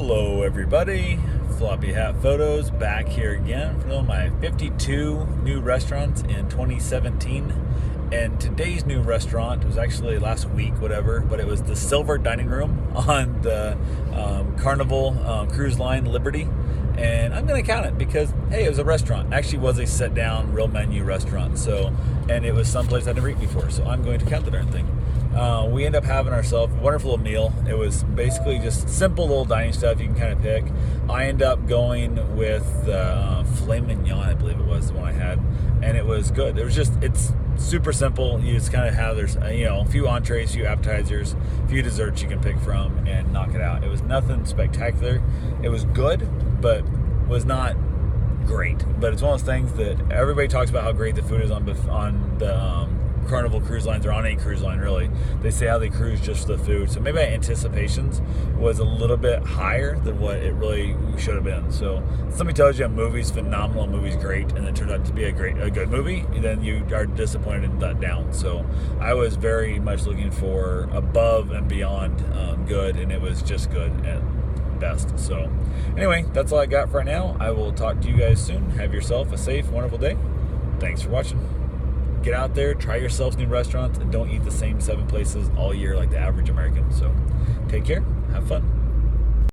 Hello everybody, Floppy Hat Photos back here again for my 52 new restaurants in 2017. And today's new restaurant was actually last week, whatever, but it was the Silver Dining Room on the Carnival Cruise Line Liberty. And I'm going to count it because, hey, it was a restaurant. It actually was a sit-down, real menu restaurant. And it was someplace I'd never eaten before, so I'm going to count the darn thing. We ended up having ourselves a wonderful little meal. It was basically just simple little dining stuff you can kind of pick. I ended up going with filet mignon, I believe it was the one I had, and it was good. It's super simple. You just kind of have, there's a few entrees, a few appetizers, a few desserts you can pick from and knock it out. It was nothing spectacular. It was good, but was not great. But it's one of those things that everybody talks about how great the food is on the Carnival cruise lines, or on any cruise line really. They say how they cruise just for the food. So maybe my anticipations was a little bit higher than what it really should have been. So somebody tells you a movie's phenomenal, a movie's great, and it turned out to be a good movie, then you are disappointed and let down. So I was very much looking for above and beyond good, and it was just good at best. So anyway, that's all I got for right now. I will talk to you guys soon. Have yourself a safe, wonderful day. Thanks for watching. Get out there, try yourselves new restaurants, and don't eat the same 7 places all year like the average American. So take care, have fun.